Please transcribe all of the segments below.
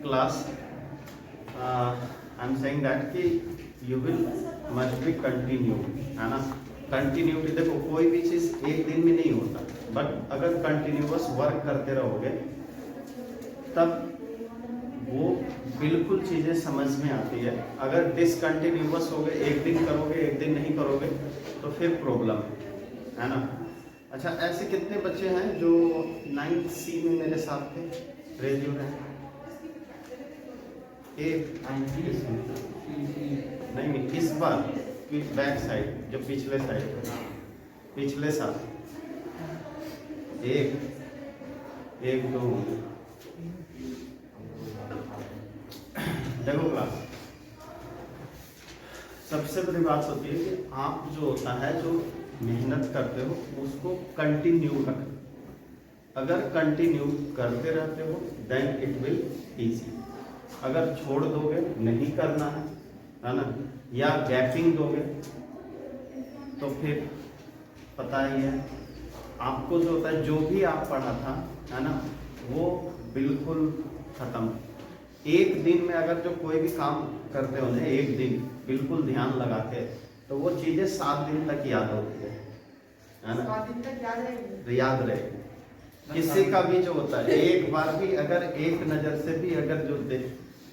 class, I'm saying that कि you will must be continue, है ना। कंटिन्यूटी देखो कोई भी चीज एक दिन में नहीं होता, बट अगर कंटिन्यूअस वर्क करते रहोगे तब वो बिल्कुल चीजें समझ में आती है। अगर डिसकंटिन्यूअस हो गए, एक दिन करोगे एक दिन नहीं करोगे तो फिर प्रॉब्लम है ना। अच्छा, ऐसे कितने बच्चे हैं जो 9th C में मेरे साथ थे? Raise your hand. नहीं, इस बार बैक साइड, जो पिछले साइड, पिछले साल एक दो। देखो क्लास, सबसे बड़ी बात होती है कि आप जो होता है, जो मेहनत करते हो उसको कंटिन्यू रखना। अगर कंटिन्यू करते रहते हो देन इट विल इजी। अगर छोड़ दोगे, नहीं करना है ना, या गैपिंग दोगे तो फिर पता ही है आपको जो होता है, जो भी आप पढ़ा था है ना, वो बिल्कुल खत्म। एक दिन में अगर जो कोई भी काम करते हो ना, एक दिन बिल्कुल ध्यान लगा के, तो वो चीजें 7 दिन तक याद होती है ना, 7 दिन तक याद रहेगी। किसी का भी जो होता है, एक बार भी अगर एक नजर से भी अगर जो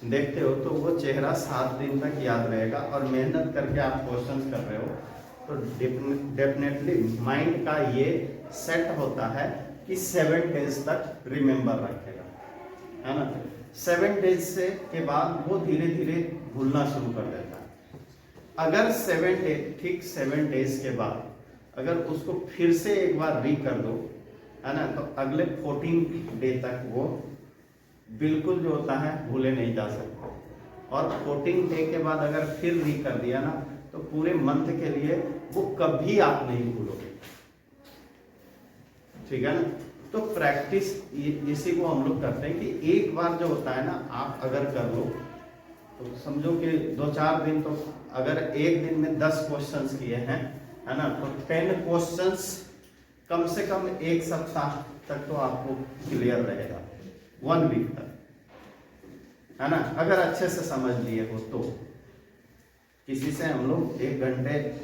देखते हो तो वो चेहरा 7 दिन तक याद रहेगा। और मेहनत करके आप क्वेश्चंस कर रहे हो तो डेफिनेटली माइंड का ये सेट होता है कि 7 डेज तक रिमेम्बर रखेगा, है ना। 7 डेज से के बाद वो धीरे धीरे भूलना शुरू कर देता है। अगर 7 डे, ठीक 7 डेज के बाद अगर उसको फिर से एक बार री कर दो, है ना, तो अगले 14 डे तक वो बिल्कुल जो होता है भूले नहीं जा सकते। और 14 डे के बाद अगर फिर री कर दिया ना, तो पूरे मंथ के लिए वो कभी आप नहीं भूलोगे, ठीक है ना। तो प्रैक्टिस इसी को हम लोग करते हैं कि एक बार जो होता है ना, आप अगर कर लो तो समझो कि 2-4 दिन, तो अगर एक दिन में 10 क्वेश्चंस किए हैं, है ना, तो 10 क्वेश्चंस कम से कम एक सप्ताह तक तो आपको क्लियर रहेगा, 1 वीक तक, है ना। अगर अच्छे से समझ लिए हो तो किसी से हम लोग 1 घंटे,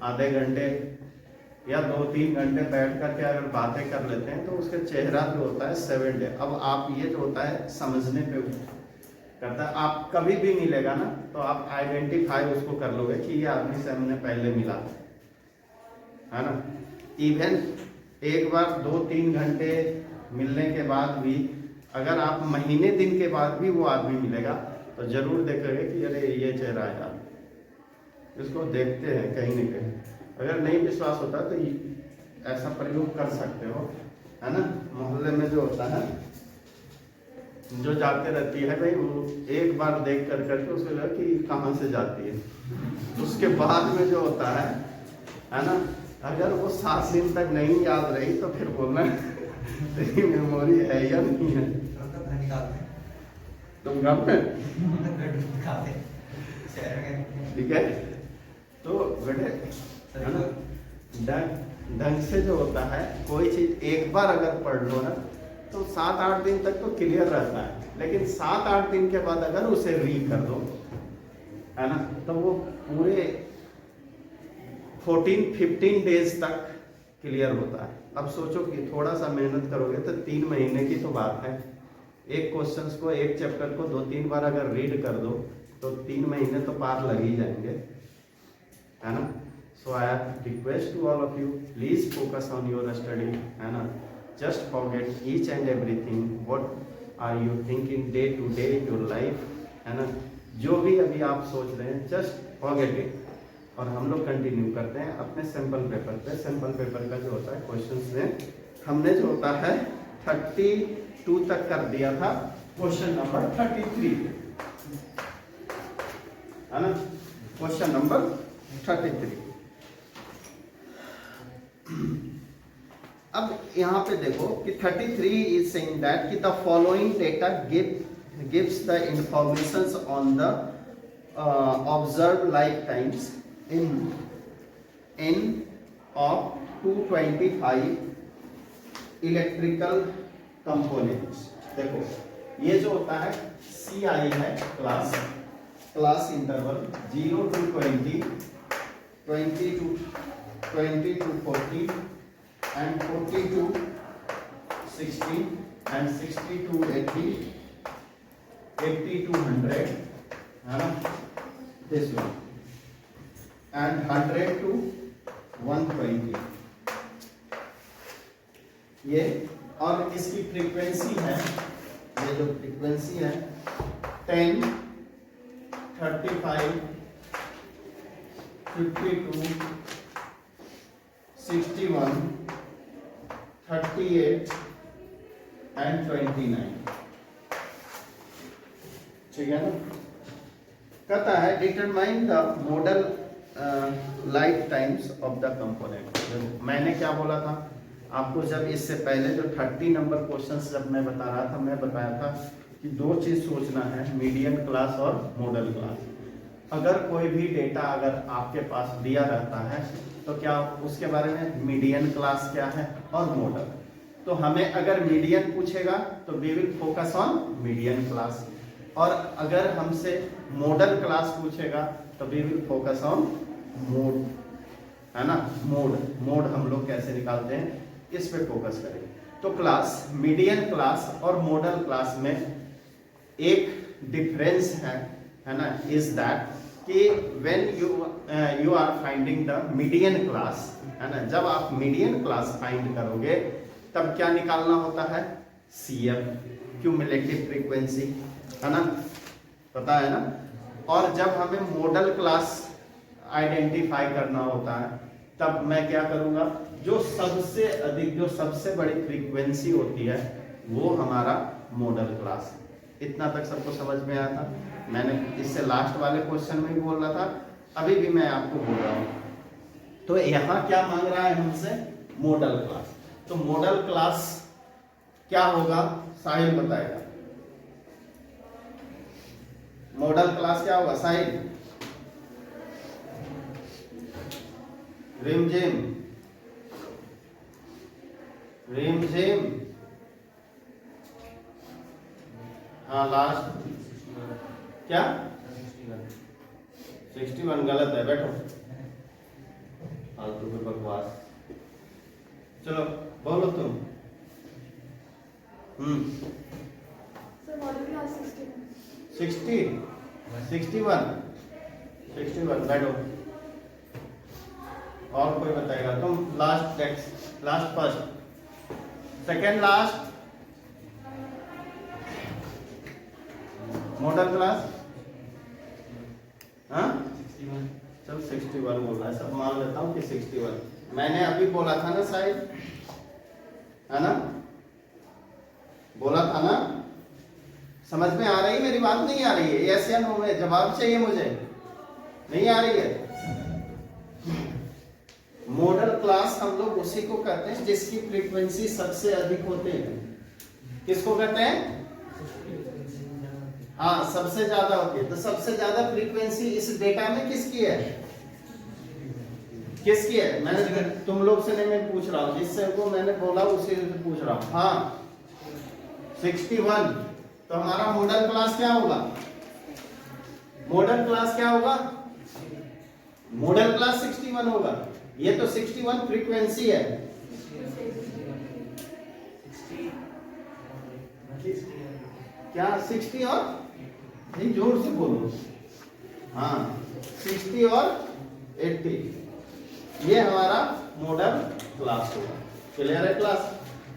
आधे घंटे या 2-3 घंटे बैठ करके अगर बातें कर लेते हैं तो उसका चेहरा जो होता है 7 डे। अब आप ये जो होता है समझने पे करता है, आप कभी भी मिलेगा ना तो आप आइडेंटिफाई उसको कर लोगे कि ये आदमी से हमने पहले मिला है ना। इवन एक बार 2-3 घंटे मिलने के बाद भी अगर आप महीने दिन के बाद भी वो आदमी मिलेगा तो जरूर देखेंगे कि अरे ये चेहरा है यार, इसको देखते हैं कहीं न कहीं। अगर नहीं विश्वास होता तो ऐसा प्रयोग कर सकते हो, है ना। मोहल्ले में जो होता है, जो जाते रहती है भाई, वो एक बार देख कर करके उसको लगा कि कहाँ से जाती है। उसके बाद में जो होता है ना, अगर वो 7 दिन तक नहीं याद रही तो फिर बोलना तेरी मेमोरी है या नहीं है। तुम घर में ठीक है, तो बेटे है ना, ढंग से जो होता है कोई चीज एक बार अगर पढ़ लो ना तो 7-8 दिन तक तो क्लियर रहता है, लेकिन 7-8 दिन के बाद अगर उसे री कर दो, है ना, तो वो पूरे 14-15 डेज तक क्लियर होता है। अब सोचो कि थोड़ा सा मेहनत करोगे तो 3 महीने की तो बात है। एक क्वेश्चंस को, एक चैप्टर को 2-3 बार अगर रीड कर दो तो 3 महीने तो पार लग ही जाएंगे, है ना। So I request to all of you, please focus on your study, है ना। Just forget each and everything what are you thinking day to day your life, है ना। जो भी अभी आप सोच रहे हैं जस्ट फॉरगेट इट। और हम लोग कंटिन्यू करते हैं अपने सैंपल पेपर पे। सैंपल पेपर का जो होता है क्वेश्चंस में हमने जो होता है 32 तक कर दिया था, क्वेश्चन नंबर 33, है ना, क्वेश्चन नंबर 33। अब यहाँ पे देखो कि 33 इज सेइंग दैट कि the following data gives the informations on the observe life times in of 225 electrical components. देखो ये जो होता है CI है class interval 0 to 20, 20 to 40 and 40 to 60 and 60 to 80, 80 to 100 है ना, this one and 100 to 120 ये। और इसकी फ्रीक्वेंसी है, ये जो फ्रीक्वेंसी है 10, 35, 52, 61, 38 and 29, ठीक है ना। कहता है determine the model life times of the component. मैंने क्या बोला था आपको, जब इससे पहले जो 30 नंबर क्वेश्चंस जब मैं बता रहा था, मैं बताया था कि दो चीज सोचना है, मीडियन क्लास और मॉडल क्लास। अगर कोई भी डेटा अगर आपके पास दिया रहता है तो क्या उसके बारे में मीडियन क्लास क्या है और मॉडल, तो हमें अगर मीडियन पूछेगा तो we will focus on median class, और अगर हमसे मॉडल क्लास पूछेगा तो we will focus on mode, है ना। मोड हम लोग कैसे निकालते हैं इस पे फोकस करेंगे। तो क्लास, मीडियन क्लास और मॉडल क्लास में एक डिफरेंस है ना, इज दैट कि when you are finding the median class, है ना, जब आप मीडियन क्लास फाइंड करोगे तब क्या निकालना होता है, CF, क्यूमुलेटिव फ्रीक्वेंसी, है ना, पता है ना। और जब हमें मॉडल क्लास आइडेंटिफाई करना होता है तब मैं क्या करूंगा, जो सबसे अधिक, जो सबसे बड़ी फ्रीक्वेंसी होती है वो हमारा मॉडल क्लास। इतना तक सबको समझ में आया था। मैंने इससे लास्ट वाले क्वेश्चन में भी बोल रहा था, अभी भी मैं आपको बोल रहा हूं। तो यहाँ क्या मांग रहा है हमसे, मॉडल क्लास। तो मॉडल क्लास क्या होगा, साहिल बताएगा। मॉडल क्लास क्या होगा साहिल? रिमझिम हाँ, लास्ट क्या 61 गलत है, बैठो फालतू की बकवास। चलो बोलो तुम। सर मॉडल क्लास 61 बैठो। और कोई बताएगा? तुम last, next, last, first, second, last. Model class हाँ, चल 61 बोल रहा है, सब मान लेता हूँ कि 61 मैंने अभी बोला था ना शायद, है ना, बोला था ना। समझ में आ रही है मेरी बात? नहीं आ रही है? यस या नो में जवाब चाहिए मुझे। नहीं आ रही है? मॉडल क्लास हम लोग उसी को कहते हैं जिसकी फ्रीक्वेंसी सबसे अधिक होते हैं। किसको कहते हैं? हाँ, सबसे ज्यादा होती है। तो सबसे ज्यादा फ्रीक्वेंसी इस डेटा में किसकी है? किसकी है? मैंने तुम लोग से नहीं, मैं पूछ रहा हूँ, जिससे को मैंने बोला उसी से पूछ रहा हूँ। हाँ 61। तो हमारा मॉडल क्लास क्या होगा? मॉडल क्लास क्या होगा? मॉडल क्लास 61 होगा। ये तो 61 फ्रीक्वेंसी है। क्या 60 और नहीं, जोर से बोलो। हाँ 60 और 80, ये हमारा मॉडल क्लास होगा। क्लियर है क्लास?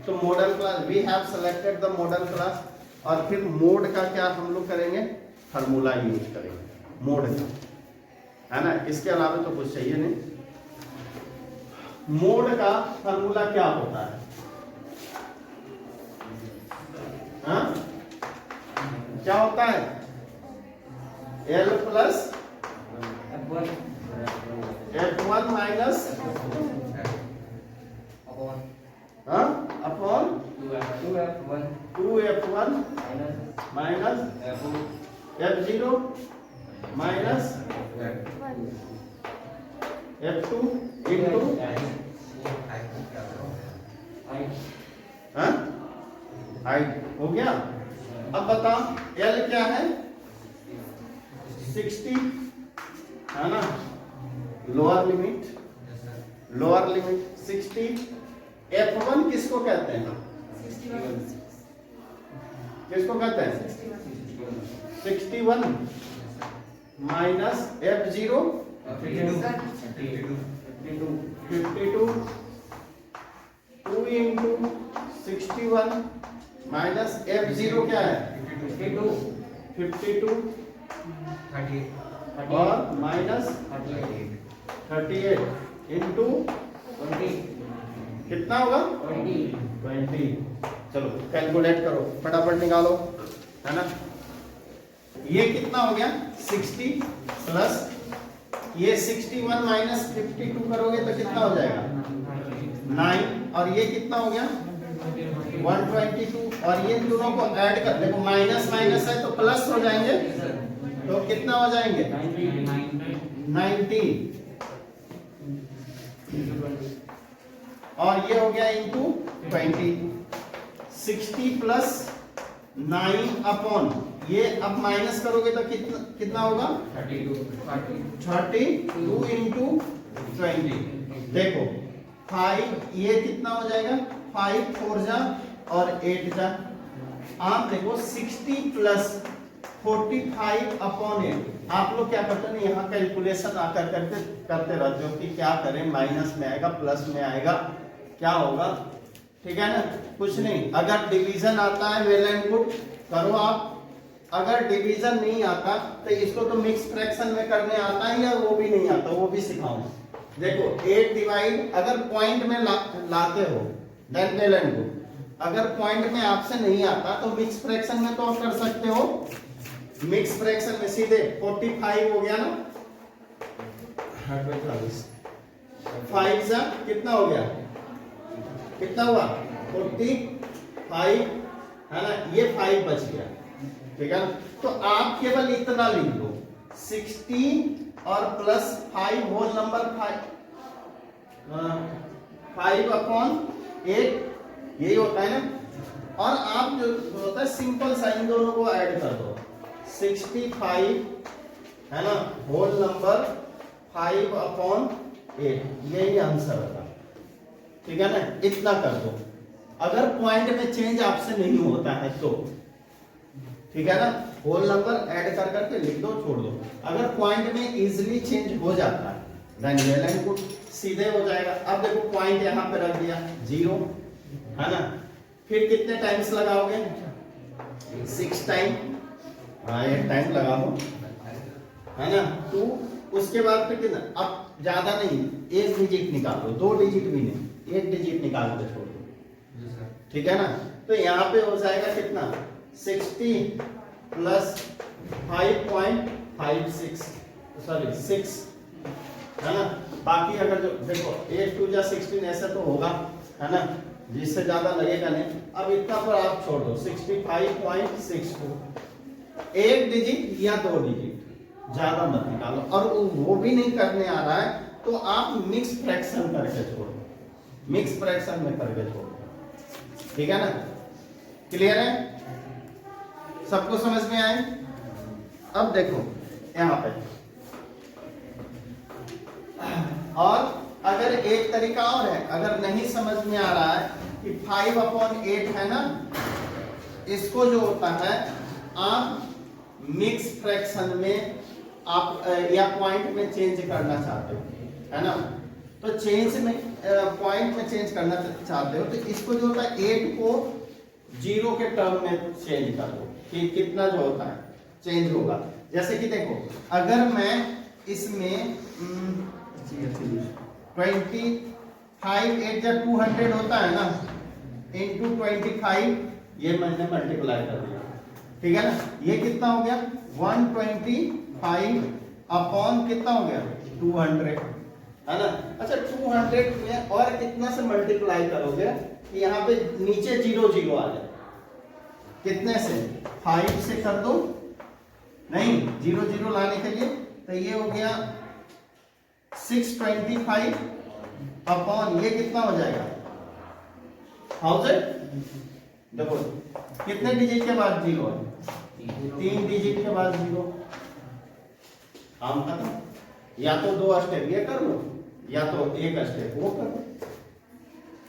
तो modal class, we have selected the modal class. और फिर मोड का क्या हम लोग करेंगे? फार्मूला यूज करेंगे मोड का, है ना। इसके अलावा तो कुछ चाहिए नहीं। मोड का फार्मूला क्या होता है? हाँ, क्या होता है? L plus F1 minus upon 2F1 minus F0 minus F2 into height. हो गया? अब बताओ L क्या है 60 है ना, लोअर लिमिट 60। F1 किसको कहते हैं, किसको कहते हैं 61 minus F0 52 2 into 61 minus F0 क्या है 52 और माइनस 38 इंटू कितना होगा 20। चलो कैलकुलेट करो फटाफट निकालो, है ना। ये कितना हो गया 60 प्लस ये 61 माइनस 52 करोगे तो कितना हो जाएगा 9, और ये कितना हो गया 122, और ये दोनों को ऐड कर देखो, माइनस माइनस है तो प्लस हो जाएंगे, तो कितना हो जाएंगे 90, और ये हो गया इंटू 20। 60 प्लस 9 अपॉन ये अब माइनस करोगे तो कितना होगा 32 इंटू 20। देखो 5 ये कितना हो जाएगा 5 4 जा और 8 जा। आप देखो 60 प्लस 45 अपॉन 8। आप लोग क्या करते हैं यहाँ कैलकुलेशन आकर करते रहते हो कि क्या करें, माइनस में आएगा प्लस में आएगा क्या होगा, ठीक है ना। कुछ नहीं, अगर डिवीजन आता है वेल एंड गुड करो आप, अगर डिवीजन नहीं आता तो इसको तो मिक्स फ्रैक्शन में करने आता है या वो भी नहीं आता, वो भी सिखाऊंगा। देखो 8 डिवाइड अगर पॉइंट में लाते हो देन वेल एंड गुड, अगर पॉइंट में आपसे नहीं आता तो मिक्स फ्रैक्शन में तो आप कर सकते हो। मिक्स फ्रैक्शन में सीधे 45 हो गया ना, 5 जा कितना हो गया, कितना हुआ 45 है ना, ये 5 बच गया, ठीक है ना। तो आप केवल इतना लिख दो 60 और प्लस 5 होल नंबर 5 अपॉन 8 यही होता है ना। और आप जो होता है सिंपल साइन दोनों को ऐड कर दो 65 है ना होल नंबर 5 अपॉन 8, यही आंसर होगा, ठीक है ना। इतना कर दो, अगर पॉइंट में चेंज आपसे नहीं होता है तो, ठीक है ना। होल नंबर ऐड कर करके लिख दो छोड़ दो, अगर पॉइंट में इजीली चेंज हो जाता है देन वेल एंड गुड सीधे हो जाएगा। अब देखो पॉइंट यहाँ पे रख दिया 0 है ना, फिर कितने टाइम्स लगाओगे 6 टाइम, हाँ 8 टाइम लगा दो है ना 2, उसके बाद फिर कितना, अब ज्यादा नहीं 1 डिजिट निकाल दो, 2 डिजिट भी नहीं 1 डिजिट निकाल के छोड़ दो, ठीक है ना। तो यहाँ पे हो जाएगा कितना 60 प्लस 5.56 सॉरी 6 है ना। बाकी अगर जो देखो 8 2 जा 16 ऐसा तो होगा है ना, जिससे ज्यादा लगेगा नहीं। अब इतना पर आप छोड़ दो 65.62, 1 डिजिट या 2 डिजिट ज्यादा मत निकालो, और वो भी नहीं करने आ रहा है तो आप मिक्स फ्रैक्शन करके छोड़ो, मिक्स फ्रैक्शन में करके छोड़ो, ठीक है ना। क्लियर है, सबको समझ में आए। अब देखो यहाँ पे, और अगर एक तरीका और है, अगर नहीं समझ में आ रहा है कि 5/8 है ना, इसको जो होता है आप मिक्स फ्रैक्शन में आप या पॉइंट में चेंज करना चाहते हो है ना, तो चेंज में पॉइंट में चेंज करना चाहते हो तो इसको जो होता है 8 को 0 के टर्म में चेंज कर दो कि कितना जो होता है चेंज होगा। जैसे कि देखो अगर मैं इसमें 25 8 या 200 होता है ना इंटू 25, ये मैंने मल्टीप्लाई कर दिया, ठीक है ना। ये कितना हो गया 125 अपॉन कितना हो गया 200 है ना। अच्छा 200 में और कितना से मल्टीप्लाई करोगे कि यहाँ पे नीचे 0 0 आ जाए, कितने से 5 से कर दो, नहीं 0 0 लाने के लिए, तो ये हो गया 625 अपॉन ये कितना हो जाएगा 1000 देखो कितने डिजिट के बाद 0 है? 3 डिजिट के बाद 0। काम खत्म। या तो 2 स्टेप ये कर लो या तो 1 स्टेप वो कर लो,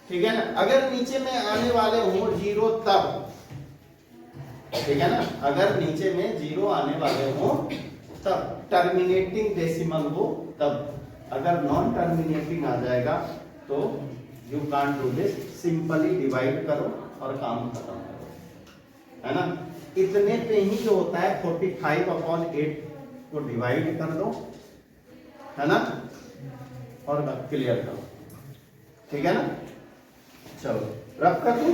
ठीक है ना। अगर नीचे में आने वाले हो 0 तब, ठीक है ना, अगर नीचे में 0 आने वाले हो तब, टर्मिनेटिंग डेसिमल हो तब। अगर नॉन टर्मिनेटिंग आ जाएगा तो you can't do this, simply divide करो और काम खत्म करो, है ना। इतने पे ही जो होता है 45/8 को डिवाइड कर दो, है ना, और क्लियर करो, ठीक है ना। चलो रब कर दो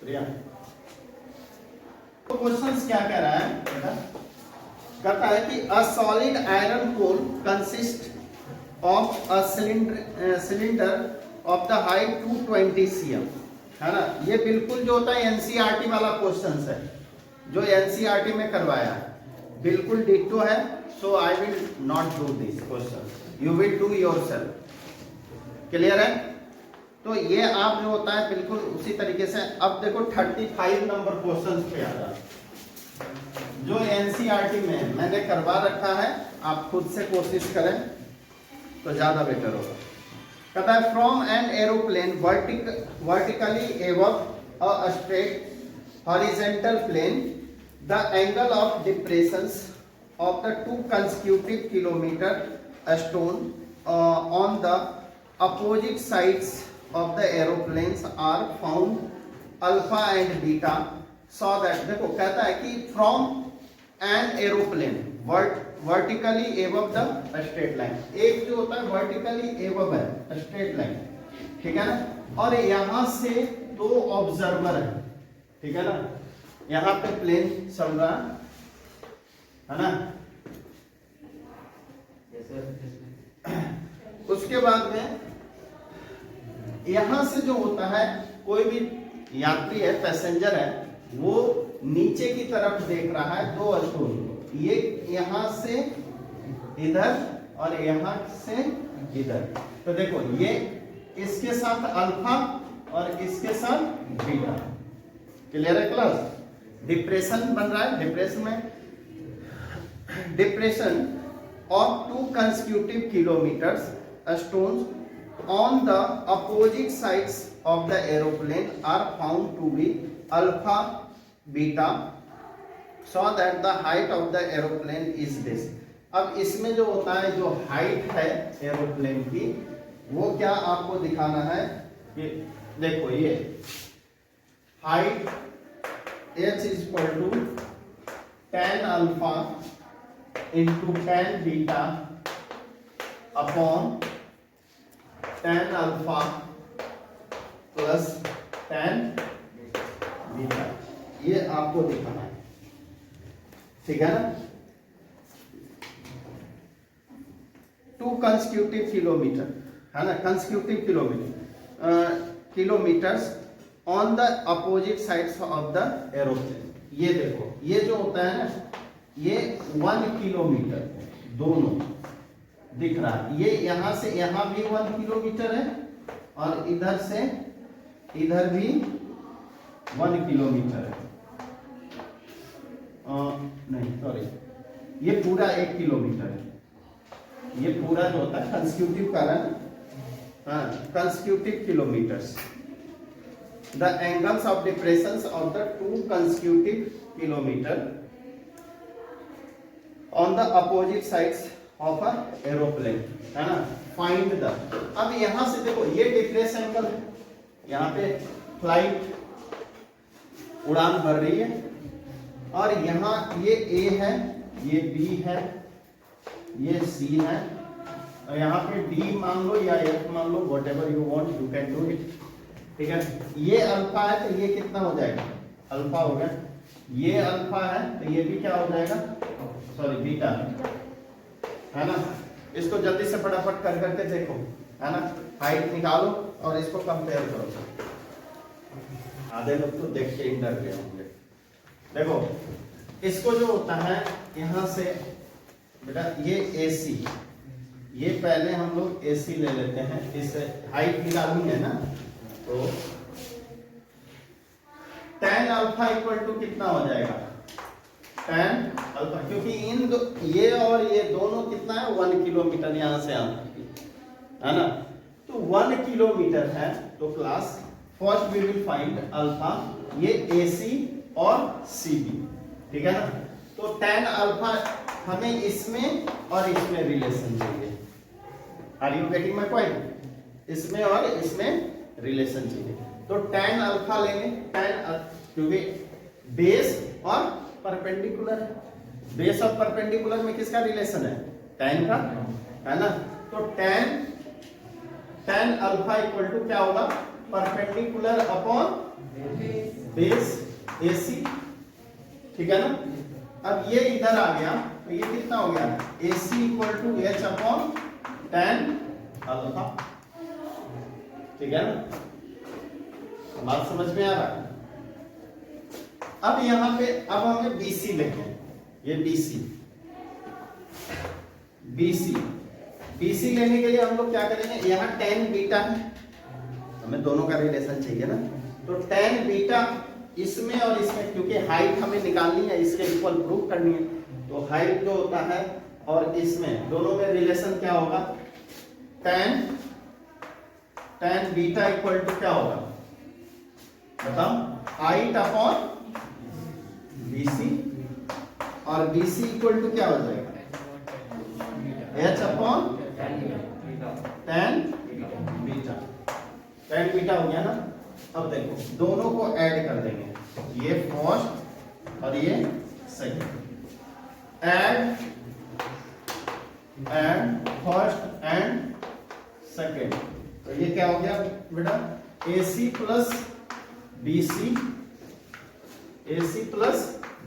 प्रिया। तो क्वेश्चंस क्या कह रहा है बेटा? कहता है कि a solid iron pole consist of a cylinder of the height 220 cm, है ना। ये बिल्कुल जो होता है एनसीईआरटी वाला क्वेश्चंस है, जो एनसीईआरटी में करवाया है, बिल्कुल डिट्टो है। So I will not do this question, you will do yourself. Clear है? तो ये आप जो होता है बिल्कुल उसी तरीके से। अब देखो 35 नंबर क्वेश्चन पे आ रहा है, जो एनसीईआरटी में मैंने करवा रखा है, आप खुद से कोशिश करें तो ज्यादा बेटर होगा। कहता है from an aeroplane vertically above a straight horizontal plane the angle of depressions of the 2 consecutive kilometer stone on the opposite sides of the aeroplanes are found alpha and beta, so that देखो कहता है कि from an aeroplane vertically above the straight line, एक जो होता है vertically above है straight line, ठीक है ना, और यहां से 2 ऑब्जर्वर है, ठीक है ना, यहां पे प्लेन चल रहा है ना। उसके बाद में यहां से जो होता है कोई भी यात्री है, पैसेंजर है, वो नीचे की तरफ देख रहा है 2 स्टोन, ये यहां से इधर और यहां से इधर। तो देखो ये इसके साथ अल्फा और इसके साथ बीटा। क्लियर है क्लास? डिप्रेशन बन रहा है, डिप्रेशन में depression of 2 consecutive kilometers stones on the opposite sides of the aeroplane are found to be alpha beta, so that the height of the aeroplane is this। अब इसमें जो होता है, जो हाइट है एरोप्लेन की, वो क्या आपको दिखाना है कि देखो ये height h is equal to tan alpha into tan beta upon tan alpha plus tan beta, ये आपको दिखाना है, ठीक है ना। 2 consecutive किलोमीटर, है ना, consecutive kilometres on the opposite sides of the aeroplane. ये देखो ये जो होता है ना, ये 1 किलोमीटर दोनों दिख रहा है। ये यहां से यहां भी 1 किलोमीटर है और इधर से इधर भी 1 किलोमीटर है। नहीं सॉरी, ये पूरा 1 किलोमीटर है। ये पूरा जो होता है कंसेक्यूटिव कारण, consecutive kilometres. The angles of depressions of the 2 consecutive kilometer on the opposite sides of a aeroplane, है ना। फाइंड द, अब यहां से देखो ये डिप्रेस एंगल है, यहां पे फ्लाइट उड़ान भर रही है, और यहाँ ये A है, ये B है, ये C है, और यहाँ पे D मान लो या F मान लो, whatever you want you can do it, ठीक है। ये अल्फा है तो ये कितना हो जाएगा? अल्फा हो गया। ये अल्फा है तो ये भी क्या हो जाएगा? सॉरी बीटा, है ना। इसको जल्दी से फटाफट कर करके देखो, है ना, हाइट निकालो और इसको कंपेयर करो। आधे लोग तो देख के डर गए होंगे। देखो इसको जो होता है यहां से बेटा, ये AC, ये पहले हम लोग AC ले लेते हैं, इस हाइट निकालनी है ना, तो tan अल्फा इक्वल टू कितना हो जाएगा, tan अल्फा, क्योंकि ये और ये दोनों कितना है 1 किलोमीटर यहाँ से है ना, तो 1 किलोमीटर है, तो class first we will find alpha, ये AC और CB, ठीक है ना। तो tan अल्फा हमें इसमें और इसमें रिलेशन चाहिए, are you getting my point, इसमें और इसमें रिलेशन चाहिए, तो tan अल्फा लेंगे, क्योंकि बेस और परपेंडिकुलर है, बेस और परपेंडिकुलर में किसका रिलेशन है, tan का, है ना, तो tan अल्फा इक्वल टू क्या होगा, परपेंडिकुलर अपॉन बेस AC, ठीक है ना। अब ये इधर आ गया, तो ये कितना हो गया, AC equal to H upon tan alpha, ठीक है ना, बात समझ में आ रहा है। अब यहां पे अब हमें BC लेंगे, ये BC लेने के लिए हम लोग क्या करेंगे, यहाँ tan बीटा है, हमें दोनों का रिलेशन चाहिए ना, तो tan बीटा इसमें और इसमें, क्योंकि हाइट हमें निकालनी है, इसके इक्वल प्रूव करनी है, तो हाइट जो होता है और इसमें दोनों में रिलेशन क्या होगा, tan बीटा इक्वल टू क्या होगा, बताओ, हाइट अपॉन BC, और BC इक्वल टू क्या हो जाएगा, H अपॉन tan बीटा हो गया ना। अब देखो दोनों को ऐड कर देंगे, ये फर्स्ट और ये second, add first and second, तो ये क्या हो गया बेटा, AC plus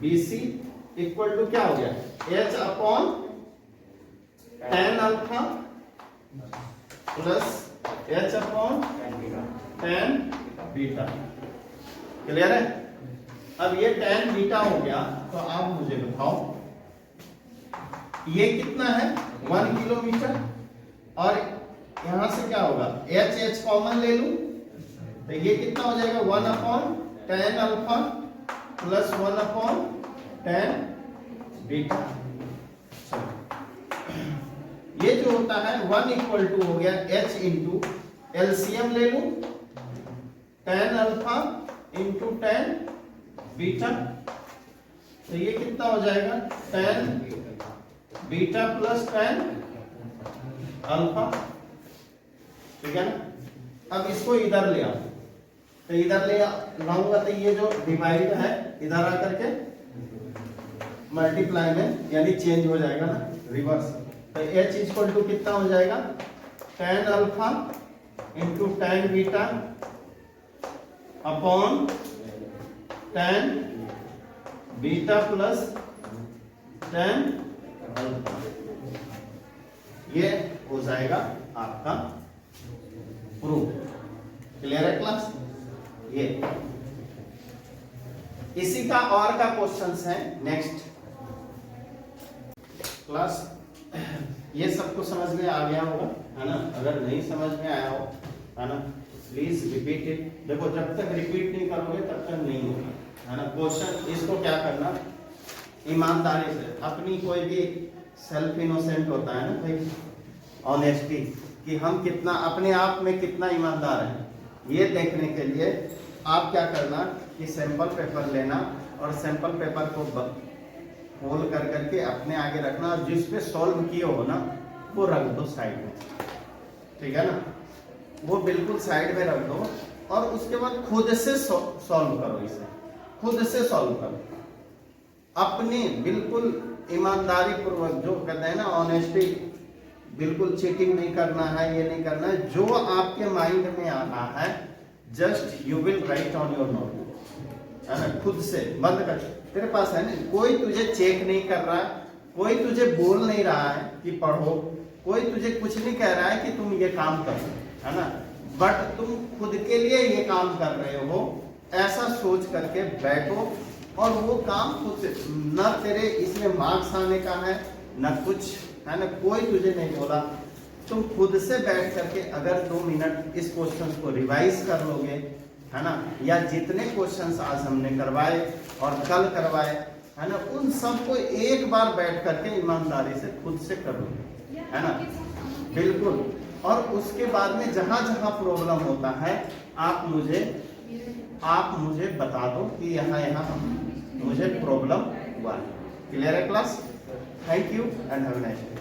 BC equal to क्या हो गया, H upon tan alpha plus H upon tan beta, clear है। अब ये tan बीटा हो गया, तो आप मुझे बताओ ये कितना है, 1 किलोमीटर, और यहां से क्या होगा, H कॉमन ले लूं, तो ये कितना हो जाएगा, 1 upon tan alpha plus 1 upon tan beta, ये जो होता है 1 इक्वल टू हो गया H इंटू LCM ले लूं, tan alpha into tan beta, तो ये कितना हो जाएगा, tan beta plus tan alpha, ठीक है ना। अब इसको इधर ले आओ, तो इधर ले लाऊंगा तो ये जो डिवाइड है इधर आकर के मल्टीप्लाई में यानी चेंज हो जाएगा ना, रिवर्स, तो H इक्वल टू कितना हो जाएगा, tan alpha into tan beta upon tan beta plus tan alpha, ये हो जाएगा आपका प्रूफ, क्लियर है क्लास। ये इसी का और का क्वेश्चंस है नेक्स्ट क्लास, ये सबको समझ में आ गया होगा, है ना, अगर नहीं समझ में आया हो, है ना, प्लीज रिपीट इट, देखो जब तक रिपीट नहीं करोगे तब तक नहीं होगा, है ना। क्वेश्चन इसको क्या करना, ईमानदारी से, अपनी कोई भी सेल्फ इनोसेंट होता है ना भाई, ऑनेस्टी, कि हम कितना अपने आप में कितना ईमानदार हैं, ये देखने के लिए आप क्या करना कि सैंपल पेपर लेना और सैंपल पेपर को होल कर करके अपने आगे रखना, और जिस पे सॉल्व किए हो ना वो रख दो साइड में, ठीक है ना, वो बिल्कुल साइड में रख दो, और उसके बाद खुद से सॉल्व करो, इसे खुद से सॉल्व करो, अपनी बिल्कुल ईमानदारी पूर्वक, जो कहते हैं ना ऑनेस्टी, बिल्कुल चीटिंग नहीं करना है, ये नहीं करना है, जो आपके माइंड में आना है just you will write on your notebook, है ना, खुद से बंद कर, तेरे पास है ना, कोई तुझे चेक नहीं कर रहा है, कोई तुझे बोल नहीं रहा है कि पढ़ो, कोई तुझे कुछ नहीं कह रहा है कि तुम ये काम करो, है ना, बट तुम खुद के लिए ये काम कर रहे हो, ऐसा सोच करके बैठो, और वो काम खुद से, न तेरे इसमें मार्क्स आने का है न कुछ, है ना, कोई तुझे नहीं बोला, तुम खुद से बैठ करके अगर 2 मिनट इस क्वेश्चन को रिवाइज कर लोगे, है ना, या जितने क्वेश्चंस आज हमने करवाए और कल करवाए, है ना, उन सबको एक बार बैठ करके ईमानदारी से खुद से कर लोगे, है ना, बिल्कुल। और उसके बाद में जहां जहां प्रॉब्लम होता है आप मुझे बता दो कि यहाँ मुझे प्रॉब्लम हुआ है। क्लियर है class? Thank you and have a nice day.